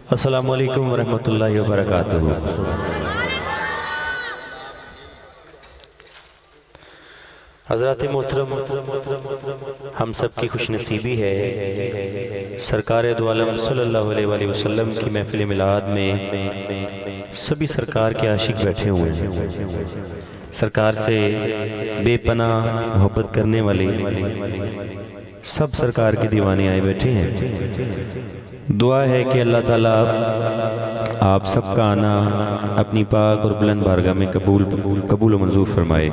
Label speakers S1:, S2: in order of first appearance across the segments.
S1: अस्सलामु अलैकुम वरहमतुल्लाहि वबरकातुहू। हज़रात मोहतरम, हम सब की खुशनसीबी है सरकार दो आलम सल्लल्लाहु अलैहि वसल्लम की महफिल मिलाद में सभी सरकार के आशिक बैठे हुए हैं। सरकार से बेपनाह मोहब्बत करने वाले सब सरकार के दीवाने आए बैठे हैं। दुआ है कि अल्लाह ताला आप सबका आना अपनी पाक और बुलंद बारगाह में कबूल व मंजूर फरमाए।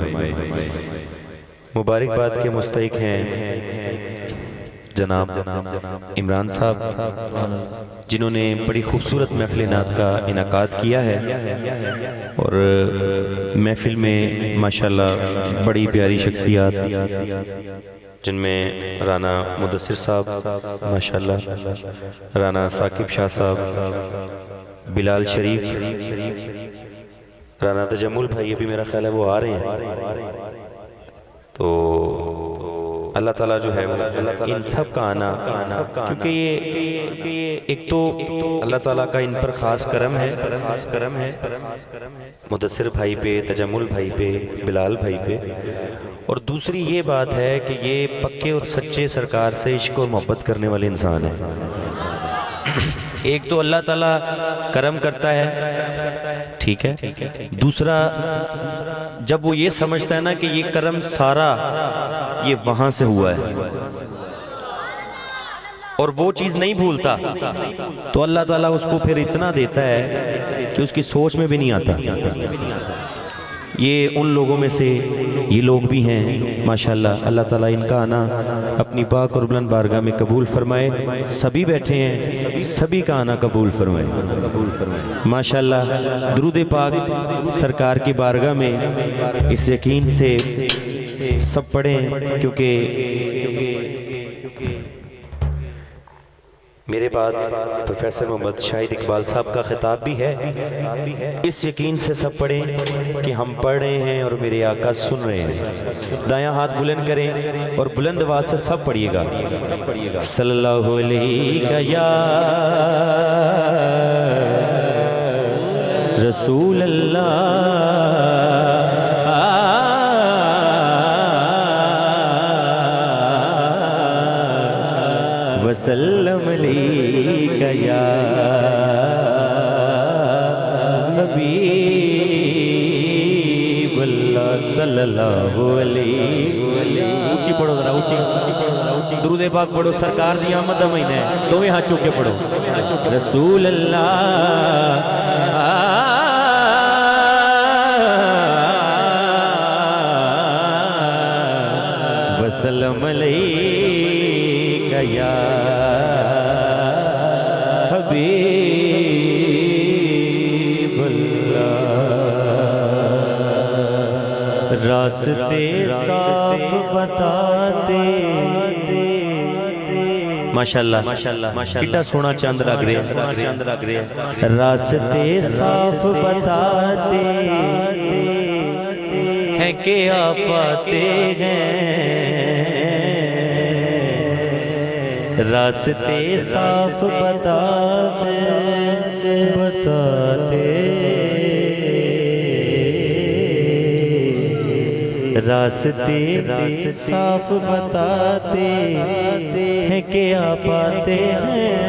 S1: मुबारकबाद के मुस्तहिक हैं जनाब इमरान साहब, जिन्होंने बड़ी खूबसूरत महफिल नात का इनाकाद किया है और महफिल में माशाल्लाह बड़ी प्यारी शख्सियात जिनमें राना मुदस्सिर साहब माशाल्लाह, राना साकिब शाह साहब, बिलाल शरीफ, राना तजम्मुल भाई, अभी मेरा ख्याल है वो आ रहे हैं। तो अल्लाह ताला जो है इन सब का आना, क्योंकि ये एक तो अल्लाह ताला का इन पर खास करम है मुदस्सिर भाई पे, तजम्मुल भाई पे, बिलाल भाई पे, और दूसरी ये बात है कि ये पक्के और सच्चे सरकार से इश्क और मोहब्बत करने वाले इंसान हैं। एक तो अल्लाह ताला करम करता है, ठीक है, दूसरा जब वो ये समझता है ना कि ये करम सारा ये वहां से हुआ है और वो चीज नहीं भूलता, तो अल्लाह ताला उसको फिर इतना देता है कि उसकी सोच में भी नहीं आता। ये उन लोगों में से ये लोग भी हैं माशाल्लाह। अल्लाह ताला इनका आना अपनी पाक और बुलंद बारगाह में कबूल फरमाए। सभी बैठे हैं, सभी का आना कबूल फरमाए माशाल्लाह। दुरूद पाक सरकार की बारगाह में इस यकीन से सब पढ़ें, क्योंकि मेरे बाद प्रोफेसर मोहम्मद शाहिद इकबाल साहब का खिताब भी है। इस यकीन से सब पढ़ें कि हम पढ़ रहे हैं और मेरे आका सुन रहे हैं। दायां हाथ बुलंद करें और बुलंद आवाज से सब पढ़िएगा, सल्लल्लाहु अलैहि या रसूल अल्लाह वसल्लम अलैका या हबीबल्लाह सल्लल्लाहु अलैहि। ऊंची पढ़ो जरा, ऊंची दुरूद पाक पढ़ो। सरकार दी आमद दा महीना है, दोवें हाथ चुक के पढ़ो। रसूल अल्लाह वसल्लम अलैका या रास्ते साफ बताते माशाल्लाह कितना सोना चंद लग रहे हैं। रास्ते साफ बताते हैं कि आप पाते हैं, रास्ते साफ बताते रास्ते साफ बताते हैं कि आप आते हैं।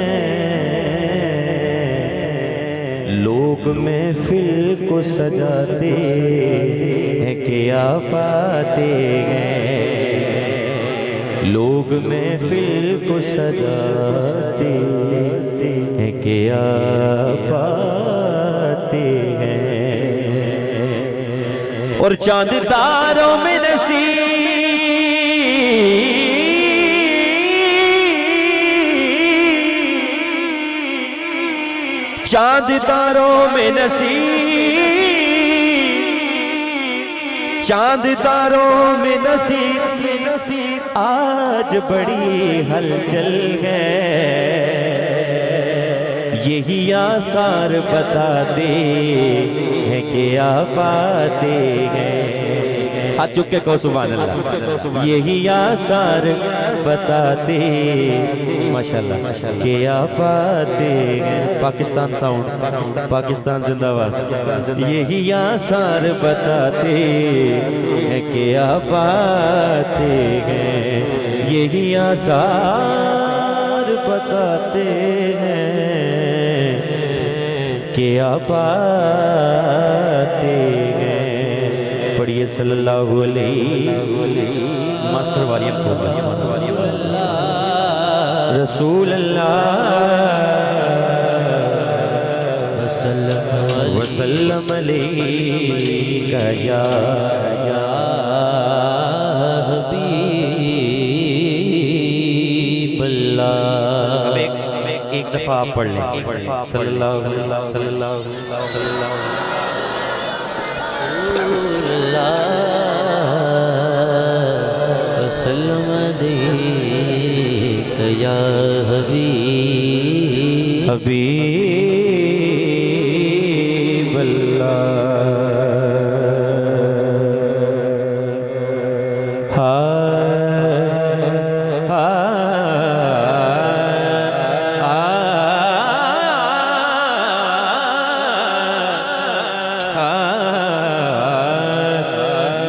S1: लोग महफिल को सजाते हैं कि आप आते हैं। लोग महफिल को सजाते हैं कि आप आते हैं। और चांद तारों में नसीब, चांद तारों में नसीब, चांद तारों में नसीब आज बड़ी हलचल है। यही आसार बता दे हैं कि आप आते हैं। हाथ चुक के कहो सुभान अल्लाह। यही आसार बताते माशाल्लाह के आप आते हैं। पाकिस्तान साउंड, पाकिस्तान जिंदाबाद। यही आसार बताते हैं कि आप आते हैं, यही आसार बताते हैं कि आप आते हैं। पढ़िए सल्लल्लाहु अलैहि मास्टर वारियम रसूल अल्लाह वसल्लम अलैका या हबीब अल्लाह। अब एक दफा आप पढ़ लें सल्लल्लाहु अलैहि वसल्लम अलैका या हबीब अल्लाह।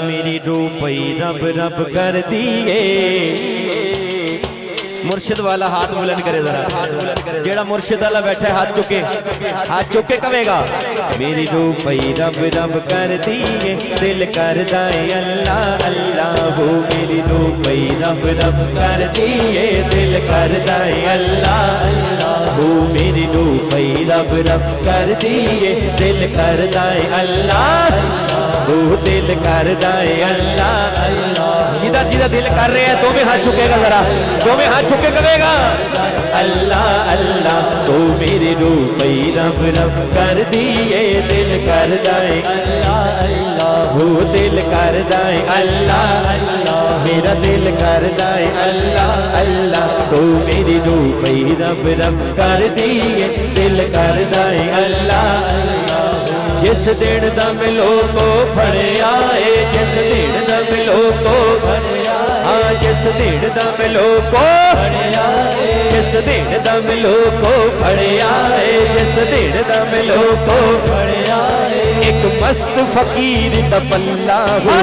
S1: मेरी रूपई रब रब कर दिए। मुर्शिद वाला हाथ बुलंद करे जरा, जेड़ा मुर्शिद वाला बैठा है हाथ चुके कवेगा मेरी रूपई रब रब कर दिए, दिल कर दाए अल्लाह अल्लाह हो। मेरी रूपई रब रब कर दिए, दिल कर दाए अल्लाह अल्लाह हो। मेरी रूपई रब रब कर दिए, दिल कर दाए अल्लाह हो, दिल कर दाए अल्लाह अल्लाह। जिदा जिदा दिल कर रहे हैं तो में हाथ चुकेगा जरा, तो में हाथ चुके करेगा अल्लाह अल्लाह। तो मेरी रूपई रब रब कर दिए, दिल कर दाए अल्लाह अल्लाह हो, दिल कर दाए अल्लाह अल्लाह। मेरा दिल कर दाए अल्लाह अल्लाह। तो मेरी रूपई रब रब कर दिए, दिल कर दाए अल्लाह अल्लाह। जिस दिन दम लोगो फड़े आए, जिस दिन दम लोगो फड़े आए, जिस दिन दम लोगो फड़े आए, जिस दिन दम लोगो फड़े आए, जिस दिन दम लोगो फड़े आए। एक मस्त फकीर का पल्ला हो,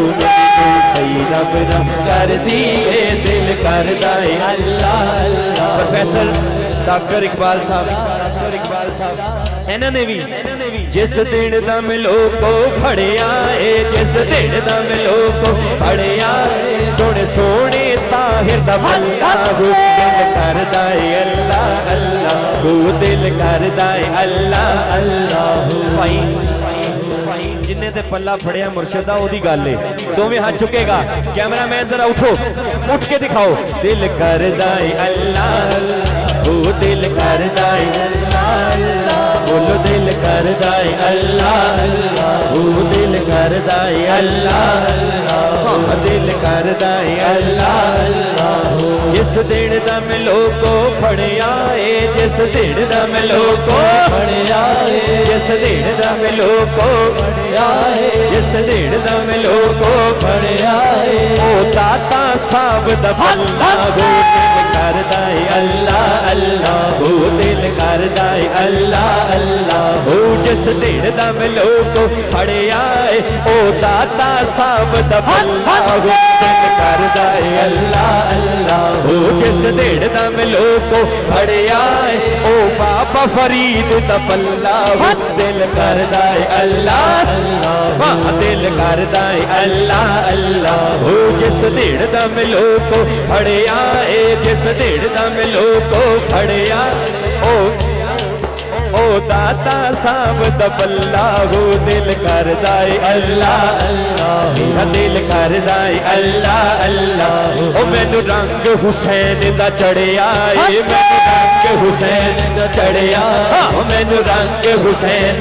S1: रब रब कर दिए, दिल कर दाए अल्लाह अल्लाह। प्रोफेसर डॉक्टर इकबाल साहब इन्होंने भी जिस दिन दम लोगो फड़े आए, जिस दिन दम लोगो फड़े आए। सोने सोने ताहिर दा भला हो, दिल कर दाए अल्लाह अल्लाह हो, दिल कर दाए अल्लाह अल्लाह हो। भाई जिन्ने ते पल्ला फड़िया मुर्शिद दा ओदी गल है, दोवें हाथ चुकेगा। कैमरा मैन जरा उठो, उठ के दिखाओ। दिल कर दाए अल्लाह हो, दिल कर दाए अल्लाह अल्लाह। बोलो दिल कर दाए अल्लाह अल्लाह हो, दिल कर दाए अल्लाह अल्लाह हो, दिल कर दाए अल्लाह अल्लाह हो। जिस दिन दम लोगो फड़े आए, जिस दिन दम लोगो फड़े आए, जिस दिन दम लोगो फड़े आए, जिस दिन दम लोगो फड़े आए। ओ दाता साहब दा भला हो, दिल कर दाए अल्लाह अल्लाह हो, दिल कर दाए अल्लाह अल्लाह हो। जिस दिन दम लोगो फड़े आए, ओ दाता साहब दा भला हो, दिल कर दाए अल्लाह अल्लाह हो। जिस दिन दम लोगो फड़े आए, ओ बाबा फरीद दा भला हो, दिल कर दाए अल्लाह अल्लाह, दिल कर दाए अल्लाह अल्लाह हो। जिस दिन दम लोगो फड़े आए, जिस दिन दम लोगो फड़े आए, ओ दाता साहब दा भला हो, दिल कर दाए अल्लाह अल्लाह, मेरा दिल कर दाए अल्लाह अल्लाह। ओ मैनू रंग हुसैन दा चढ़िया, मैनू रंग हुसैन दा चढ़िया, ओ मैनू रंग हुसैन।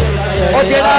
S1: ओ जेड़ा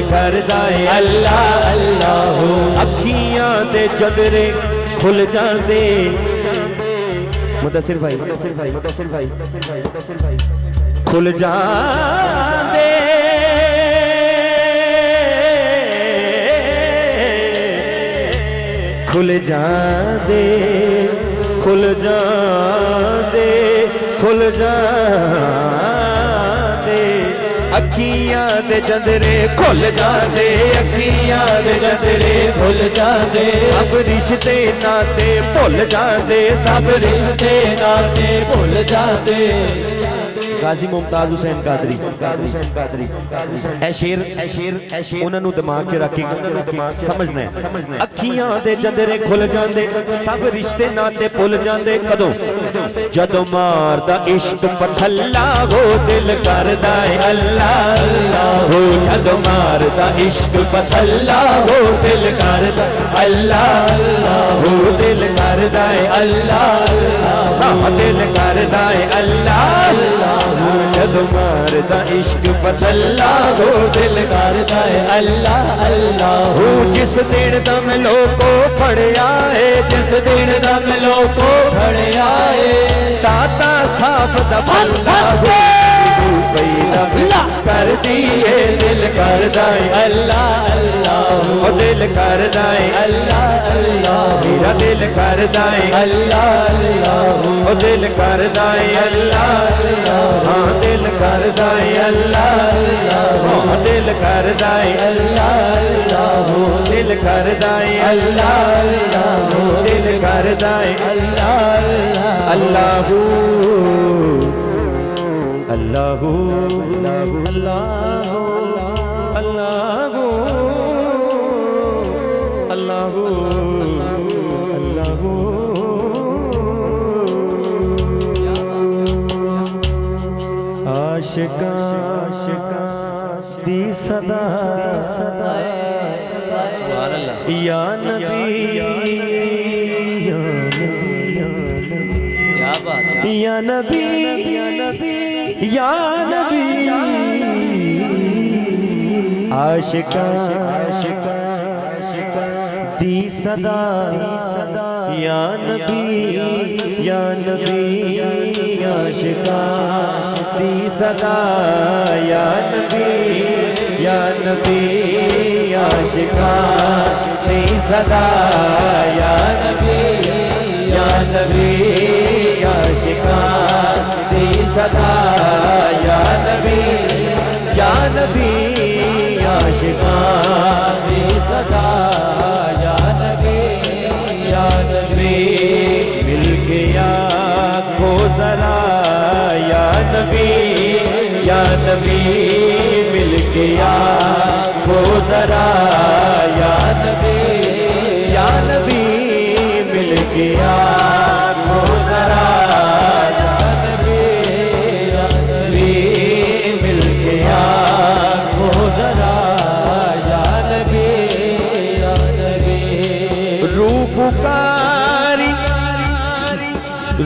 S2: करदा है अल्लाह अल्लाह अखियां दे जदरे खुल जांदे मुदस्सिर भाई खुल जांदे खुल जांदे खुल जांदे खुल जांदे अखियां दे जंदरे खुल जांदे अखियां दे जंदरे खुल जांदे सब रिश्ते नाते भुल जांदे सब रिश्ते नाते भुल जांदे गाजी मुमताज हुसैन कादरी ए शेर उन्होंने दिमाग च रख के समझना है अखियां दे जंदरे खुल जांदे सब रिश्ते नाते भुल जांदे कदों जदों मारदा इश्क पथल्ला हो दिल करदा है अल्लाह अल्लाह हो जदों मारदा इश्क पथल्ला हो दिल करदा अल्लाह अल्लाह हो दिल करदा है अल्लाह अल्लाह दिल करदा है अल्लाह अल्लाह जदों मारदा इश्क पथल्ला हो दिल करदा है अल्लाह अल्लाह हो जिस दिन दम लोको फड़या है जिस दिन दम लोको फड़या है दाता साफ दबल्ला हो पैदा कर दिए दिल करदा है अल्लाह अल्लाह ओ दिल करदा है अल्लाह अल्लाह मेरा दिल करदा है अल्लाह अल्लाह ओ दिल करदा है अल्लाह अल्लाह हां दिल करदा है अल्लाह अल्लाह हां दिल करदा है अल्लाह अल्लाह हो दिल करदा है अल्लाह अल्लाह हो दिल करदा है अल्लाह अल्लाह अल्लाह अल्लाह अल्लाह अल्लाह अल्लाह आशिका दी सदा या नबी या नबी या नबी आशिका दी सदा या नबी आशिका दी सदा या नबी आशिका दी सदा या नबी आशिका दी सदा या नबी आशिका दी सदा या नबी मिल गया खो जरा या नबी मिल गया खो जरा या नबी मिल गया खो जरा या नबी मिल गया खो जरा या नबी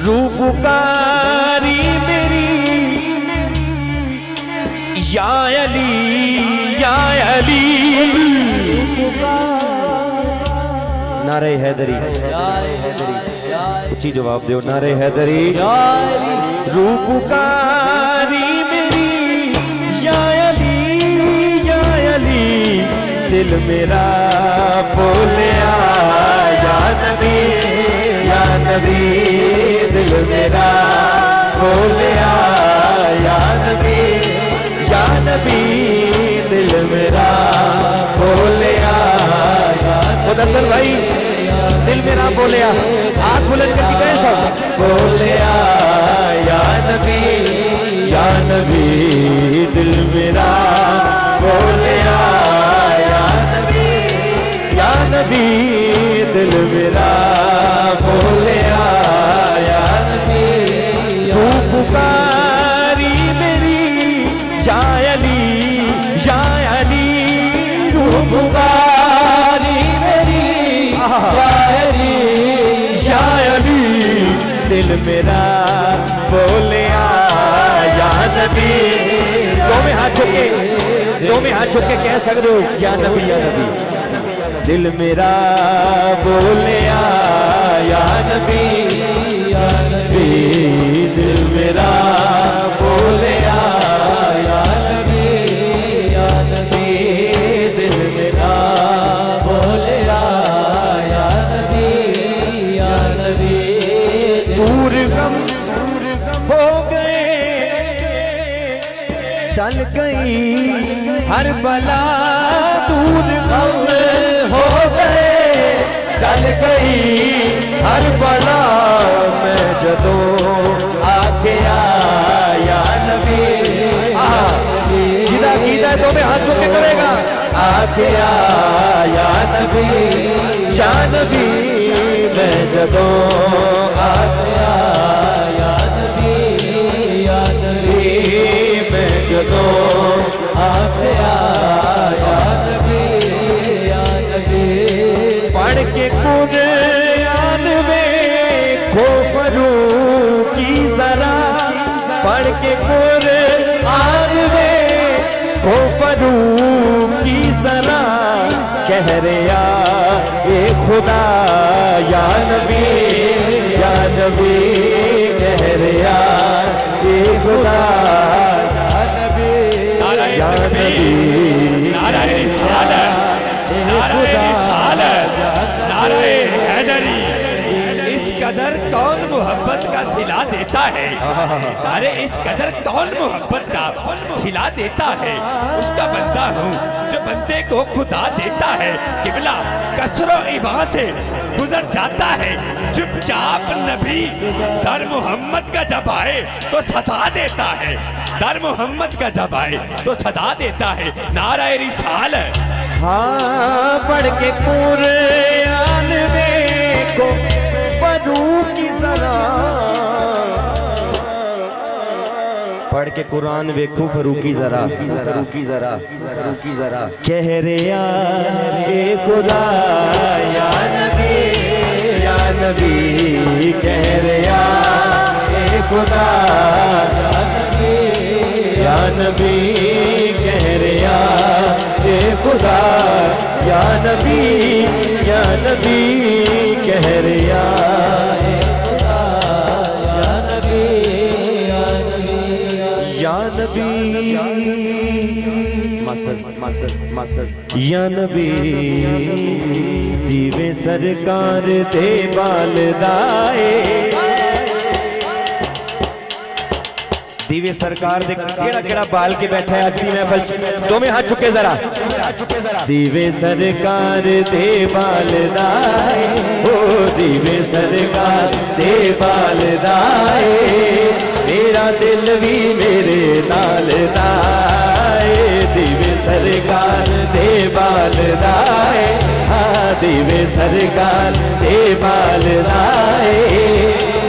S2: रूपकारी मेरी या अली नारे हैदरी उच्ची जवाब दो नारे हैदरी रूपकारी मेरी या अली दिल मेरा बोलिया या नबी दिल मेरा बोलिया या नबी दिल मेरा बोलिया मुदस्सिर भाई दिल मेरा बोलिया आँख बुलंद करके कहे सब बोलिया या नबी दिल मेरा बोलिया या नबी दिल मेरा बोलिया या नबी तू पुकारी मेरी या अली तू पुकारी मेरी या अली दिल मेरा बोलिया या नबी दो में हाथ चुके जो दोवें हाथ चुक के कह सकते हो या नबी या नबी। दिल मेरा बोलिया या नबी या नबी, दिल मेरा बोलिया या नबी या नबी, दिल मेरा बोलिया या नबी या नबी। दूर गम हो गए टल गई हर बला, दूर गम हो गए टल गई हर बला, मैं जदों आखिया या नबी, जिदा कीदा है तो मैं हाथ चुक के करेगा, आखिया या नबी या नबी, मैं जदों आखिया या नबी या नबी, मैं जदों आखिया या नबी या नबी। पढ़ के कुरान में खो फरूकी जरा, पढ़ के कुरान में खो फरूकी जरा, कह रहा ये खुदा या नबी या नबी, कह रहा ये खुदा या नबी या नबी,
S3: नाराए रिसालत, नाराए रिसालत, नाराए हैदरी। इस कदर कौन मोहब्बत का सिला देता है, अरे इस कदर कौन मोहब्बत का सिला देता है, उसका बंदा हूँ जो बंदे को खुदा देता है। किबला कसरो इबा से गुजर जाता है, चुपचाप नबी दर मोहम्मद का जब आए तो सदा देता है, दर मोहम्मद का जब आए तो सदा देता है। नाराए रिसालत।
S2: हाँ पढ़ के कुरान में को फरूकी जरा, पढ़ के कुरान वेखो फरूकी जरा, फरूकी जरा, फरूकी जरा, कह रहा ये खुदा या नबी या नबी, कह रहा ये खुदा या नबी या नबी, कह रहा ये खुदा या नबी या नबी, कह रहा ये खुदा या नबी या नबी या नबी, मास्टर मास्टर मास्टर या नबी। दीवे सरकार से बाल दाए, दीवे सरकार दे केड़ा केड़ा बाल के बैठा है आज की महफिल, दोवें हाथ चुके जरा, दीवे सरकार से बाल दाए, ओ दीवे सरकार से बाल दाए, मेरा दिल भी मेरे नाल दाए, दीवे सरकार से बाल दाए, हाँ दीवे सरकार से बाल दाए,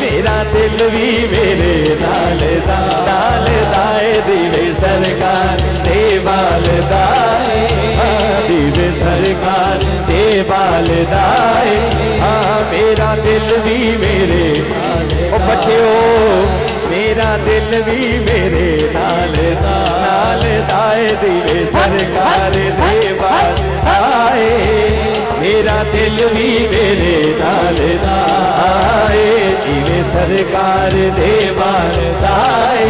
S2: मेरा दिल भी मेरे नाल दाए, दीवे सरकार से बाल दाए, हाँ दीवे सरकार से बाल दाए, हाँ मेरा दिल भी मेरे ओ बच्चों, मेरा दिल भी मेरे नाल दाए, दीवे सरकार से बाल दाए, मेरा दिल भी मेरे नाल दाए, दीवे सरकार दे बाल दाए,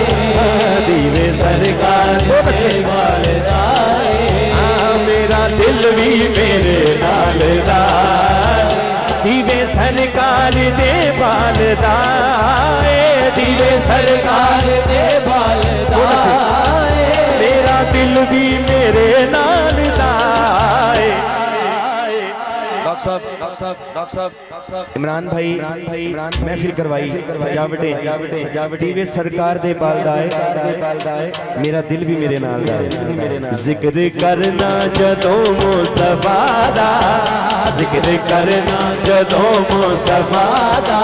S2: दीवे सरकार दे बाल दाए, मेरा दिल भी मेरे नाल दाए, दीवे सरकार दे बाल दाए, दीवे सरकार दे बाल दाए, मेरा दिल भी मेरे नाल दाए। डॉक्टर साहब इमरान भाई महफिल करवाई, सजावटें दीवे सरकार दे बाल दाए, मेरा दिल भी मेरे नाल दाए। जिक्र करना जदों मुस्तफा दा, जिक्र करना जदों मुस्तफा दा,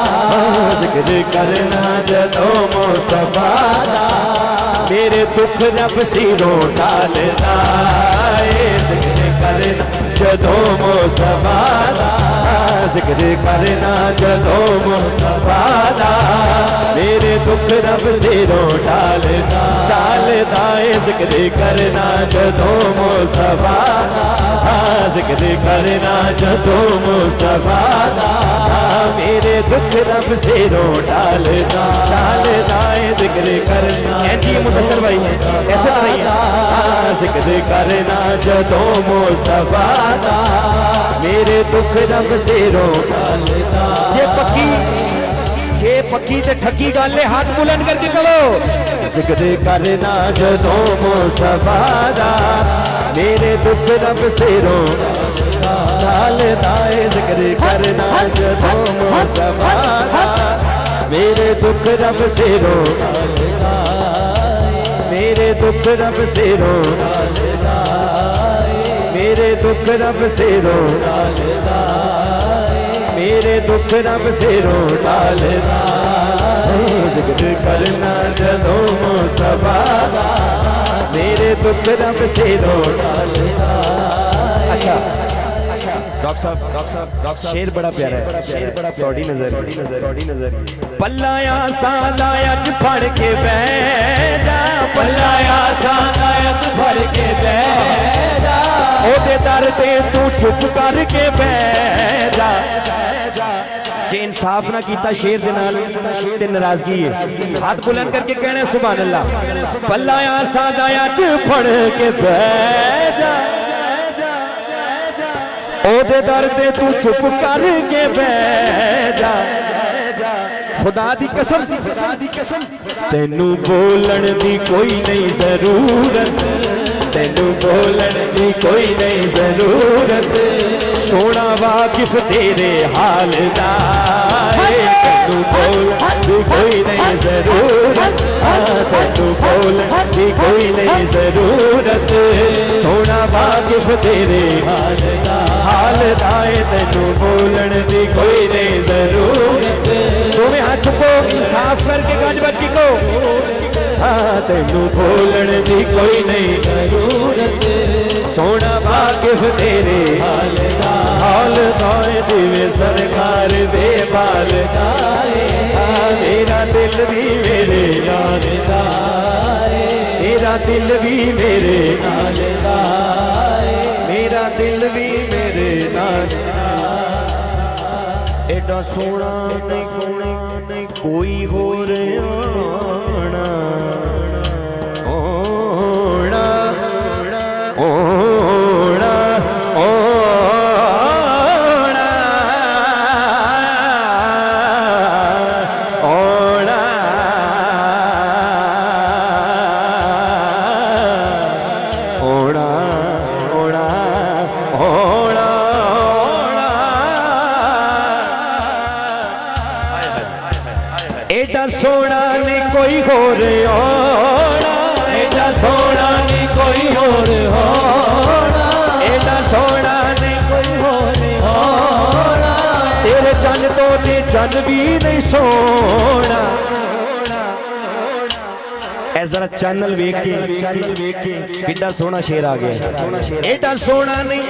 S2: जिक्र करना जदों मुस्तफा दा, मेरे दुख रब सिरों टालदा है, जिक्र करना जदों मुस्तफा दा, जिक्र करना जदों मुस्तफा दा मेरे दुख रब सिरों टालदा है जिक्र करना जदों मुस्तफा दा जिक्र करना जदों मुस्तफा दा मेरे दुख रब सिरों टालदा है जिक्र करना जी मुदस्सिर भाई ऐसे नहीं जिक्र करना जदों मुस्तफा दा मेरे दुख रब सिरों जे पक्की ते ठगी गल है हाथ बुलंद करके करो जिक्र करना जदों मुस्तफा दा मेरे दुख रब सिरों टालदा है जिक्र करना जदों मुस्तफा दा मेरे दुख रब सिरों मेरे दुख रब सिरों मेरे दुख रब सिरों मेरे दुख रब सिरों टालदा जिक्र करना जदों मुस्तफा दा मेरे दुख रब सिरों अच्छा डॉक्टर साहब शेर बड़ा प्यारा है शेर बड़ा थोड़ी नजर पल्लाया सादाया च फड़ के बह जा पल्लाया सादाया च फड़ के बह जा ओदे दर ते तू चुप करके बह जा जे इंसाफ ना कीता शेर दे नाल ते नाराजगी है हाथ बुलंद करके कहना सुभान अल्लाह पल्लाया सादाया च फड़ के बह जा ओदे दर ते तू चुप करके बह जा खुदा दी कसम तेनू बोलन दी कोई नहीं जरूरत तेनू बोलन दी कोई नहीं जरूरत सोना वाकिफ तेरे हाल दा तेनू बोलन दी कोई नहीं जरूरत तेनू बोलन दी कोई नहीं जरूरत सोना वाकिफ तेरे हाल दा तेनू बोलन दी कोई नहीं जरूरत तुम्हें हाथ चुको इंसाफ करके गंज बच की को तेनू बोलन दी कोई नहीं जरूरत सोना वाकिफ तेरे हाल दाए दिवे सरकार दे बाल मेरा दिल भी मेरे नाल मेरा दिल भी मेरे नाल मेरा दिल भी मेरे नाल एडा सोना नहीं कोई होर आना ओना ओना ओना ओना ओना ओना ओना एडा सोना नहीं कोई होर होना एडा सोना नहीं कोई होर होना एडा सोना नहीं कोई होर होना तेरे चन तो ते चन भी नहीं सोना ऐ जरा चैनल वेख के कितना सोना शेर आ गया एडा सोना नहीं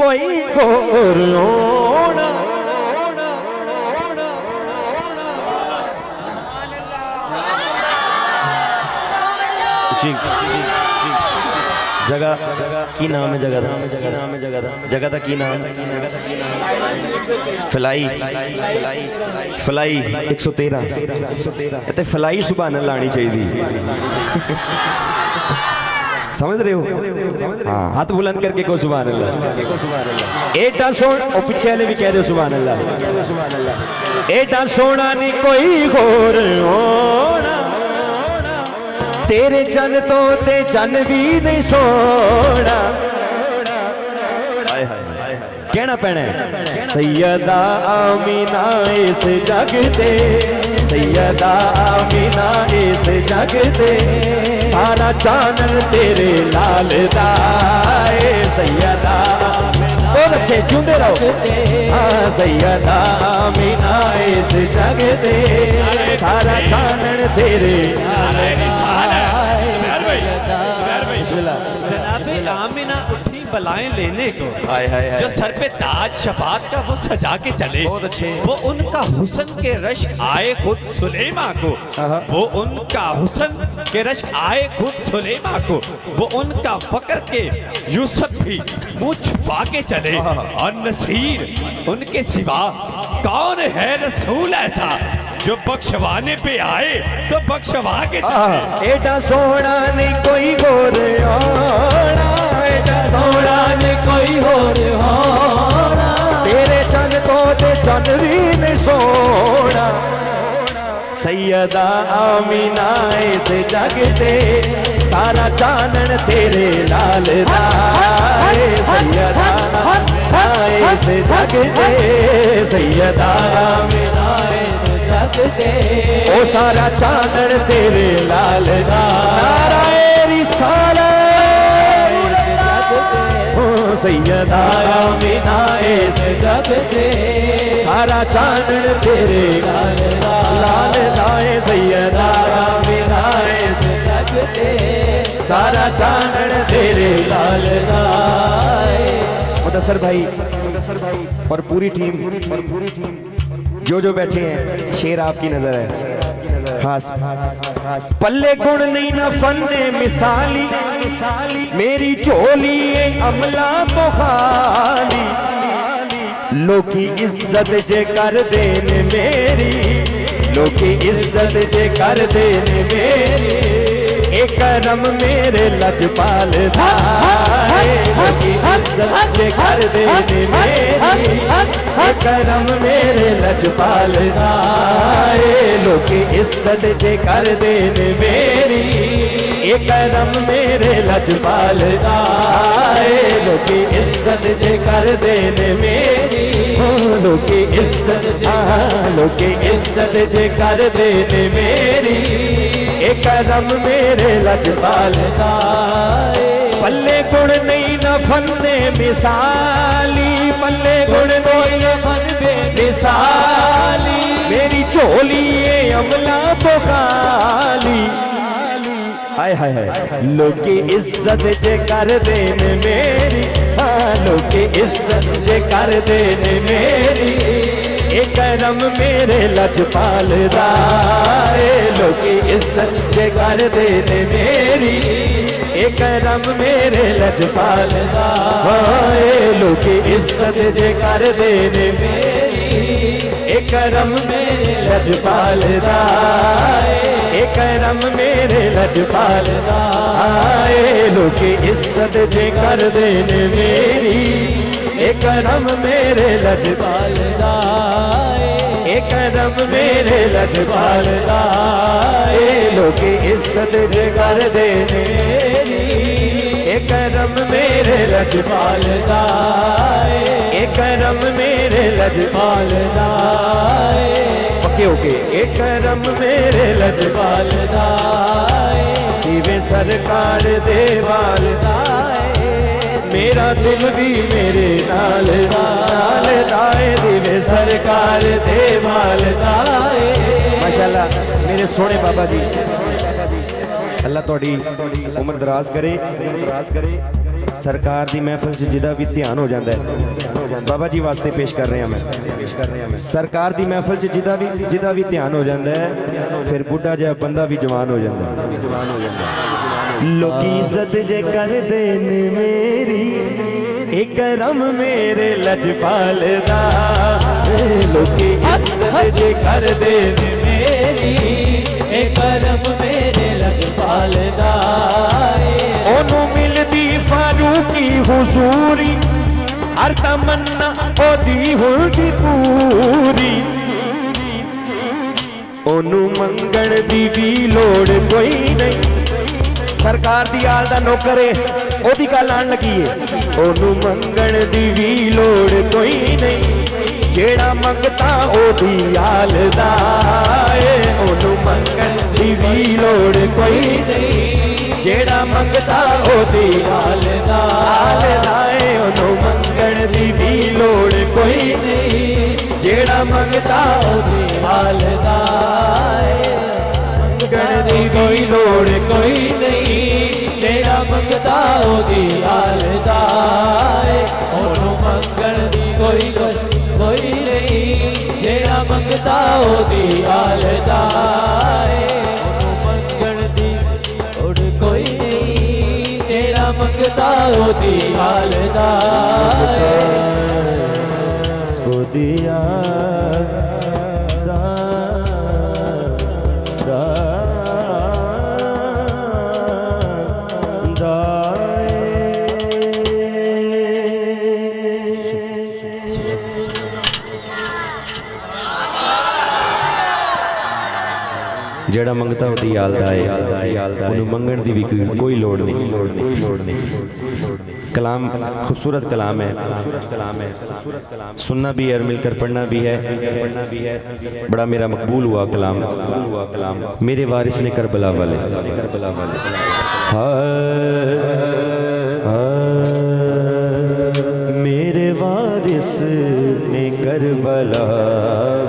S2: कोई होर होना जगह की नाम है जगह का की नाम फलाई 113 फलाई सुभान अल्लाह आनी चाहिए समझ रहे हो हाँ हाथ बुलंद करके को सुभान अल्लाह एटा सोना और पीछे वाले भी कह रहे हो सुभान अल्लाह एटा सोना नहीं कोई होर होना तेरे चन तो ते चन भी नहीं सोना कहना पैना सैयदा आमीना इस जग दे सैयदा आमीना इस जग दे सारा चानन तेरे लाल दा सैयदा बहुत अच्छे जुंदे रहो हाँ सैयदा आमीना इस जग दे सारा चानन तेरे
S3: जनाबे आमिना उठी बलाएं लेने को,
S2: हाय हाय हाय।
S3: जो सर पे ताज शफात का वो सजा के चले,
S2: बहुत अच्छे।
S3: वो उनका हुस्न के रश्क आए खुद सुलेमा को, वो उनका हुस्न के रश्क आए खुद सुलेमा को, वो उनका फकर के यूसुफ भी मुँह छुपा के चले। और नसीर उनके सिवा कौन है रसूल ऐसा जो बख्शवाने पे आए तो बख्शवा के चले।
S2: एडा सोना नहीं कोई होर होना, एडा सोना नहीं कोई होर होना, तेरे चन तो ते चन भी नहीं सोना। सैयदा आमीना इस जग ते सारा चानन तेरे लाल दा, सैयदा आमीना इस जग ते, सैयदा आमीना ओ सारा चांदन तेरे लाल दा। नाराए रिसालत ओ सैयदा आमीना इस जग ते सारा चांदन तेरे लाल दा, लाल दाए सैयदा आमीना इस जग ते सारा चांदन तेरे लाल दा। मुदस्सर भाई और पूरी टीम जो बैठे हैं, शेर आपकी नजर है खास। पल्ले गुण नहीं न फन्ने मिसाली, मेरी झोली अमला तो खाली, लोकी इज्जत जे कर देन मेरी, लोकी इज्जत जे कर देन मेरी, एक करम मेरे लजपाल धाए, लोकी इज्जत जे कर देन मेरी, एक करम मेरे लजपाल धाए, लोकी इज्जत जे कर देन मेरी, एक करम मेरे लजपाल धाए, लोकी इज्जत जे कर देन मेरी, लोकी इज्जत, लोकी इज्जत जे कर देन मेरी, एक करम मेरे लजपाल धाए। पल्ले गुण नहीं न फन्ने मिसाली, पल्ले गुण नहीं न फन्ने मिसाली, मेरी झोली अमला तो खाली। हाय हाय हाय। लोकी इज्जत जे कर देन मेरी, हाँ लोकी इज्जत जे कर देन मेरी, एक करम मेरे लजपाल दाए, लोकी इज्जत जे कर देन मेरी, एक करम मेरे लजपाल दाए, लोकी इज्जत जे कर देन मेरी, एक करम मेरे लजपाल दाए, एक करम मेरे लजपाल दाए, लोकी इज्जत जे कर देन मेरी, एक करम मेरे लजपाल दाए, एक करम मेरे लजपाल दाए, लोकी इज्जत जे कर देन मेरी, एक करम मेरे लजपाल दाए, एक करम मेरे लजपाल दाए। Okay okay. एक करम मेरे लजपाल दाए, दिवे सरकार दे वाल दाए, मेरा दिल भी मेरे नाल नाल दाए, दिवे सरकार दे वाल दाए। माशाल्लाह मेरे सोने बाबा जी, अल्लाह थोड़ी उम्र दराज करे, सरकार दी महफिल च जिदा भी ध्यान हो जाता है, बाबा जी वास्ते पेश कर रहे हैं मैं, सरकार दी महफिल च जिदा भी ध्यान हो जाता है, फिर बुढ़ा जिहा बंदा भी जवान हो जाता है। लोकी इज्जत जे कर देन मेरी, एक करम मेरे लजपाल दा, लोकी इज्जत जे कर देन मेरी, एक करम मेरे लजपाल दा। ओनू मिलदी फारूकी हुजूरी, हर तमन्ना ओदी हुंदी पूरी, ओनू मंगण दी भी लोड़ कोई नहीं, सरकार दी आल दा नौकर है, ओदी गल आन लगी है, ओनू मंगण दी भी लोड़ कोई नहीं, जेड़ा मंगता ओदी आल दा है, ओनू मंगण दी भी लोड़ कोई नहीं, जेड़ा मंगता ओदी आल दा है, ओनू मंगण दी भी लोड़ कोई नहीं, जेड़ा मंगता ओदी आल दा है, मंगण दी भी लोड़ कोई नहीं, जेड़ा मंगता
S4: ओदी आलदा है, ओनू मंगण दी कोई नहीं, जेड़ा मंगता ओदी आलदा है, ओनू मंगण दी कोई नहीं, जेड़ा मंगता ओदी आलदा है।
S2: ओदी
S1: ਜਿਹੜਾ ਮੰਗਤਾ ਉਹਦੀ ਆਲਦਾ ਹੈ, ਉਹਨੂੰ ਮੰਗਣ ਦੀ ਵੀ ਕੋਈ ਲੋੜ नहीं। कलाम खूबसूरत कलाम है, सुनना भी है और मिलकर पढ़ना भी है। बड़ा मेरा मकबूल हुआ कलाम, मेरे वारिस ने करबला वाले।
S2: मेरे वारिस ने करबला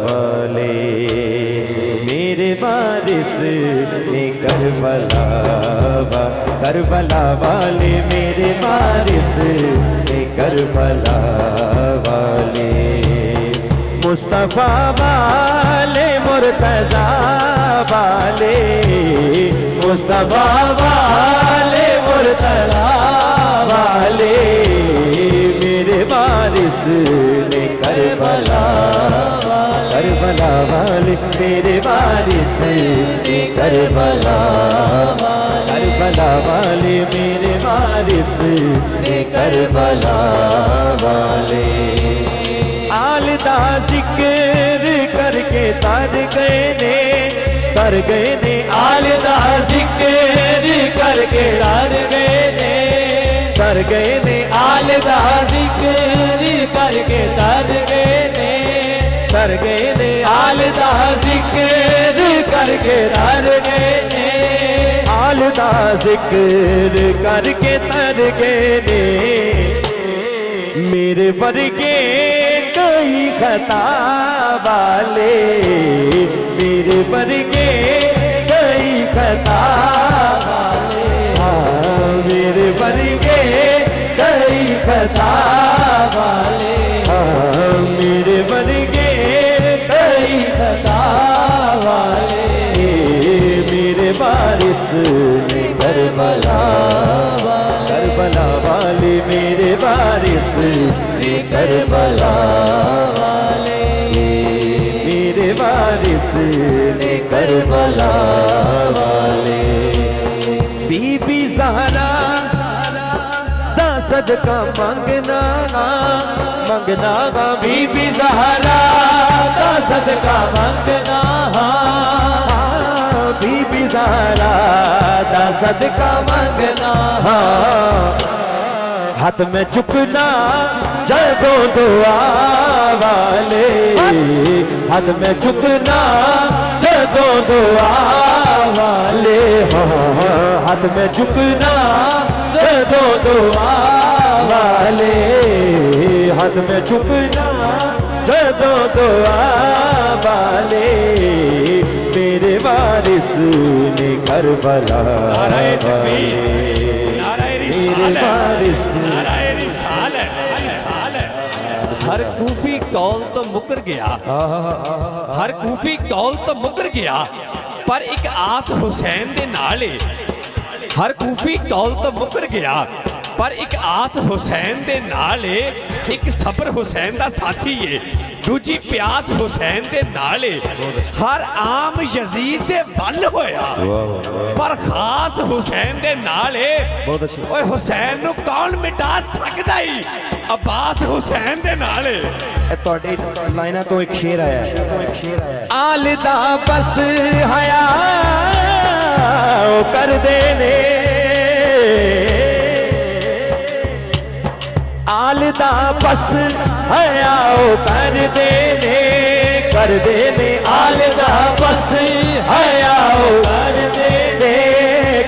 S2: वाले, मेरे वारिस ने करबला वाले, मेरे वारिस ने करबला वाले। मुस्तफ़ा वाले मुर्तज़ा वाले, मुस्तफ़ा वाले मुर्तज़ा वाले, मेरे वारिस ने करबला वाले, मेरे वारिस ने करबला वाले, मेरे वारिस ने करबला वाले। आलदा जिक्र करके तर गए ने, आलदा जिक्र करके तर गए ने, आलदा जिक्र करके तर गए ने, आलदा जिक्र करके तर गए ने, आलदा जिक्र करके तर गए ने। मेरे वर्गे कई खता वाले, मेरे वर्गे कई खता वाले, हाँ मेरे वर्गे कई खता वाले, हाँ मेरे वर्गे कई खता वाले, मेरे वारिस ने करबला वाले, मेरे वारिस ने करबला वाले, मेरे वारिस ने करबला वाले। बीबी ज़हरा दा सदका मंगना बीबी ज़हरा दा सदका मंगना, बीबी ज़हरा दा सदका मंगना। हाथ में चुकना जगो दुआ वाले, हाथ में चुकना जगो दुआ वाले, हाथ में चुकना जगो दुआ वाले, हाथ में चुकना जगो दुआ वाले, मेरे वारिस ने करबला वाले, मेरे वारिस।
S3: हर कूफी कौल तो मुकर गया, हर कूफी कौल तो मुकर गया, पर एक आस हुसैन दे नाल है। हर कूफी कौल तो मुकर गया, पर एक आस हुसैन दे नाल है, एक सबर हुसैन दा साथी है, दूजी प्यास हुसैन दे नाल है। हर आम यजीद दे बल होया, पर खास हुसैन दे नाल है। ओए हुसैन नु कौन मिटा सकदा ही, अब्बास हुसैन दे नाल है।
S2: ਤੁਹਾਡੀ ਲਾਈਨਾਂ ਤੋਂ ਇੱਕ ਸ਼ੇਰ ਆਇਆ ਹੈ, ਆਲਦਾ ਬਸ ਹਯਾ ਉਹ ਕਰਦੇ ਨੇ, ਆਲਦਾ ਬਸ ਹਯਾ ਉਹ ਕਰਦੇ ਨੇ, ਆਲਦਾ ਬਸ ਹਯਾ ਉਹ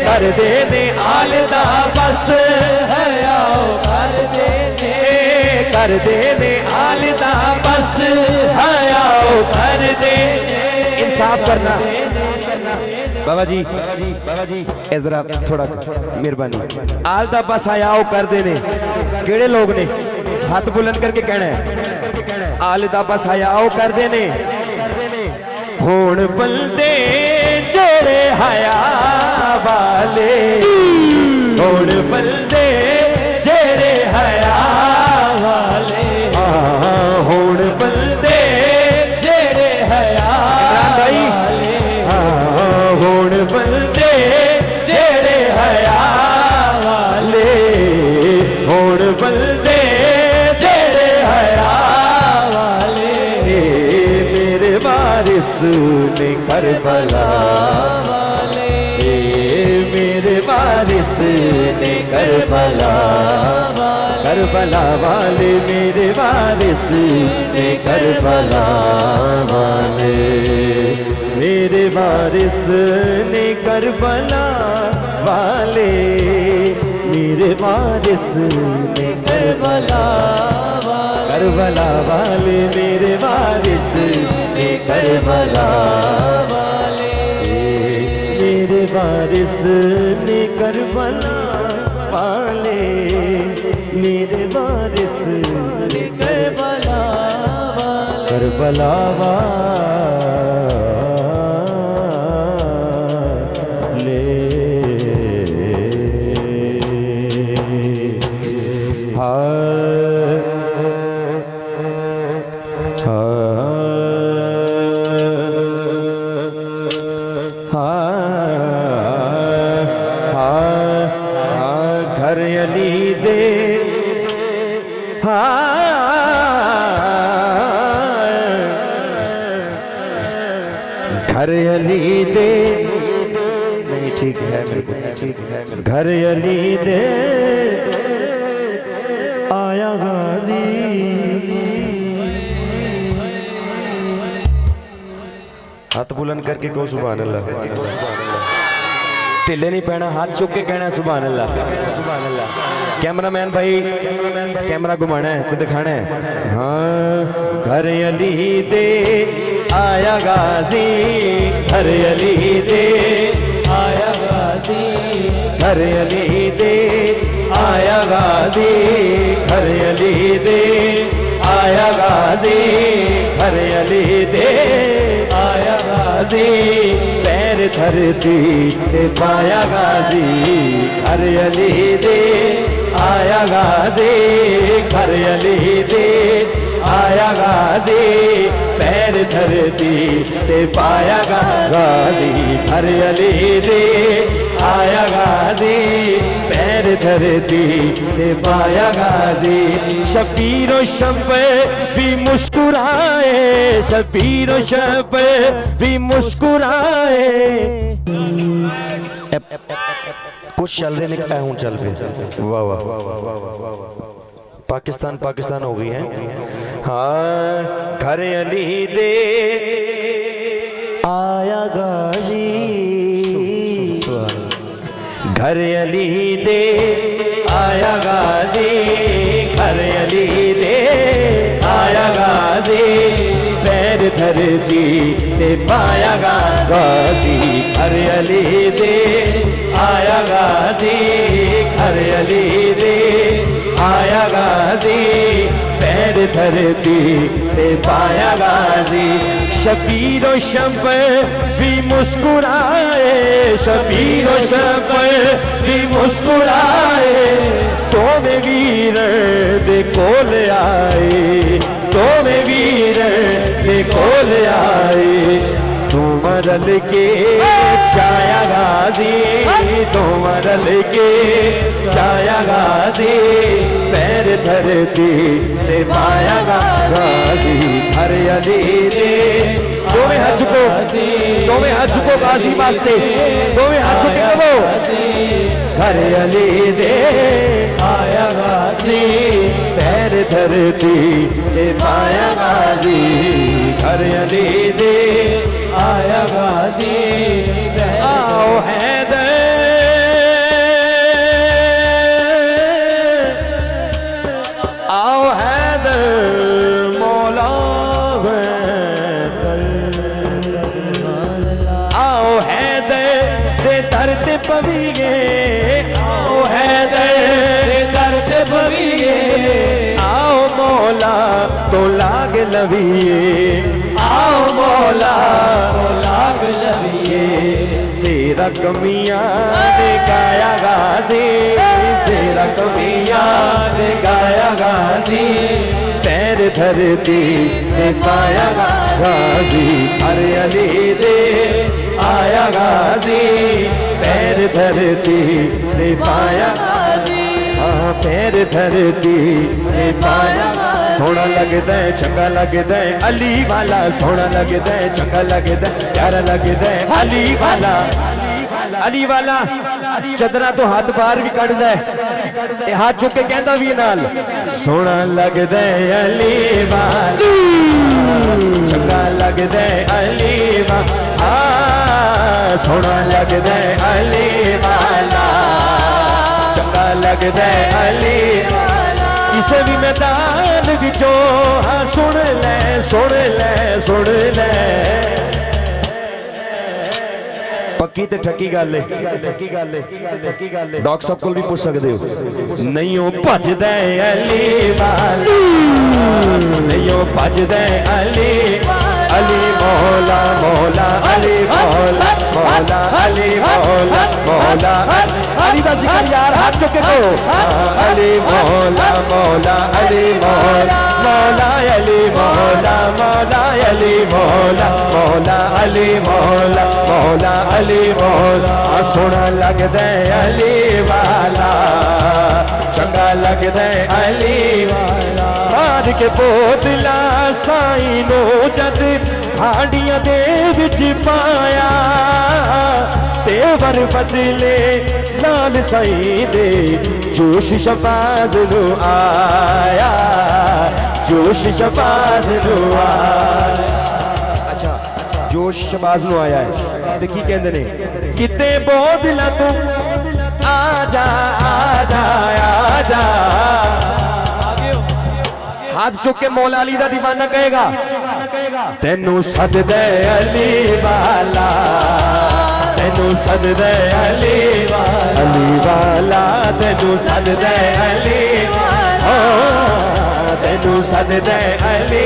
S2: ਕਰਦੇ ਨੇ, ਆਲਦਾ ਬਸ ਹਯਾ ਉਹ ਕਰਦੇ ने, आलदा बस हया कर दे। इंसाफ करना, बाबा जी ए जरा थोड़ा मेहरबानी आल दा बस आया ओ कर देने केड़े लोग ने हाथ बुलंद करके कहना है आल दा बस आया ओ कर देने हुण बंदे जेड़े हया वाले हुण बंदे जेड़े हया वाले हुण बंदे
S4: जेड़े हया वाले
S2: हुण बंदे जेड़े हया वाले हुण बंदे जेड़े हया वाले मेरे वारिस ने करबला
S4: वाले
S2: मेरे वारिस ने करबला वाले मेरे वारिस ने करबला वाले मेरे वारिस ने करबला वाले मेरे वारिस ने
S4: करबला
S2: वाले मेरे वारिस ने करबला
S4: वाले
S2: मेरे वारिस ने करबला वाले मेरे वारिस ने
S4: करबला वाले
S2: करबला घर अली दे घर अली दे नहीं ठीक है मेरे को ठीक है घर अली दे आया गाजी हाथ बुलंद करके कहो सुभान अल्लाह ढिले नहीं पैना हाथ चुक के कहना सुभान अल्लाह कैमरामैन भाई कैमरा घुमाना है तो दिखाना है हाँ घर अली दे आया गाजी घर अली दे
S4: आया गाजी
S2: घर अली दे आया गाजी घर अली दे आया गाजी घर अली दे आया गाजी पैर धरती ते पाया गाजी घर अली दे आया गाजी घर अली दे आया गाजी पैर धरती ते पाया गाजी घर अली दे आया गाजी पैर धरती ते पाया गाजी शबीरो शब भी मुस्कुराए शबीरो शब भी मुस्कुराए कुछ चल रहे निकला हूँ चल पे वाह वाह पाकिस्तान हो गई है हाँ घर अली दे आया गाजी घर अली दे आया गाजी घर अली दे आया गाजी पैर धरती ते पाया गाजी घर अली दे आया गाजी घर अली दे आया गाजी पैर धरती ते पाया गाजी शबीरो शब भी मुस्कुराए शबीरो शब भी मुस्कुराए तो में वीर दे कोल आए तो में वीर दे कोल आए तुमरल के छाया गाजी तुमरल के छाया गाजी पैर धरती ते पाया गाजी घर अली दे दोवें हाथ चुको गाजी वास्ते दोवें हाथ चुके कहो घर अली दे आया गाजी पैर धरती ते पाया गाजी घर अली दे आया गाजी आओ हैदर आओ हैदर मौला हैदर आओ हैदर तो लाग लविए
S4: आओ मौला को लाग लविए
S2: सेरा कमियां ने गाया गाजी सेरा कमियां ने गाया गाजी पैर धरती ने पाया गाजी अरे अली दे आया गाजी पैर धरती ने पाया हाँ पैर धरती ने पाया सोना लगदा है चंगा लगदा है अली वाला सोना लगदा है चंगा लगदा है प्यारा लगदा है अली वाला चदरा तो हाथ बाहर भी कढ़दा है हाथ चुक के कहंदा भी नाल सोना लगदा है अली वाला चंगा लगदा है अली वाला सोना लगदा है अली वाला चंगा लगदा है अली किसे भी मैदान विचों हाँ सुन ले पक्की ते ठक्की गल है डॉक्टर साहब को भी पूछ सकते हो नहीं हो भजदा अली वाला नहीं हो भजदा अली अली मौला मौला अली मौला मौला अली मौला मौला अली दा जिक्र यार हाथ चुके को अली मौला मौला अली मौला मौला अली मौला मौला अली मौला मौला अली मौला मौला अली मौला सोना लगदा अली वाला चंगा लगदा अली वाला मार के बोतला साईं नो जद हांडियां दे विच पाया तेवर बदले लाल साईं दे जोश शबाज नु आया जोश शबाज नु आया अच्छा जोश शबाज नु आया है ते की कहंदे ने किते बोतला तू आजा आजा आजा हाथ चुक के मौला अली दा दीवाना कहेगा तेनू सददे अली वाला तेनू सददे अली वाला तेनू सददे अली तेनू सददे अली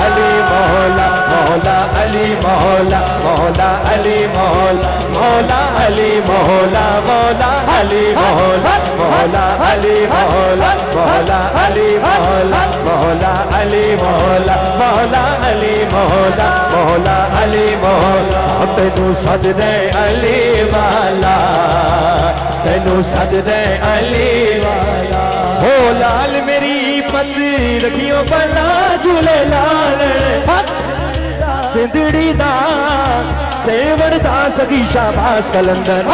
S2: अली मौला मौला अली मौला मौला अली मौला मौला अली मौला मौला अली मौला मौला अली मौला मौला अली मौला मौला अली मौला मौला अली मौला मौला अली मौला तेनू सजदे अली वाला तेनू सजदे अली वाला हो लाल मेरी पत्नी रखियो भला झूले लाल सिंधड़ी दा सेवड़ दा सगी शाबाश कलंदर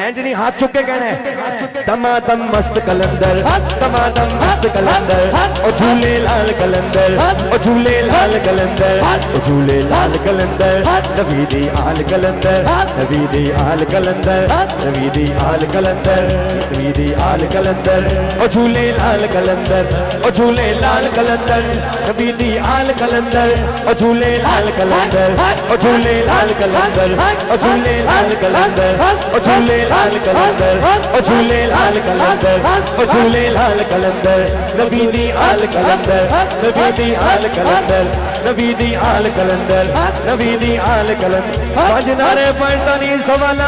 S2: एंजनी हाथ चुक के कहना है दमादम मस्त कलंदर दमादम मस्त कलंदर ओ झूले लाल कलंदर ओ झूले लाल कलंदर ओ झूले लाल कलंदर नबी दी आल कलंदर नबी दी आल कलंदर नबी दी आल कलंदर नबी दी आल कलंदर ओ झूले लाल कलंदर ओ झूले लाल कलंदर नबी दी आल कलंदर ओ झूले लाल कलंदर ओ झूले लाल कलंदर ओ झूले लाल कलंदर ओ झूले लाल कलंदर ओ झूले लाल कलंदर ओ झूले लाल कलंदर नबी दी आल कलंदर नबी दी आल कलंदर नबी दी आल कलंदर नबी दी आल कलंदर पांच नारे पढ़ता नहीं सवाल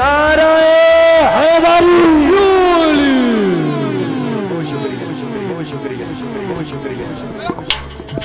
S2: नारे हैदरी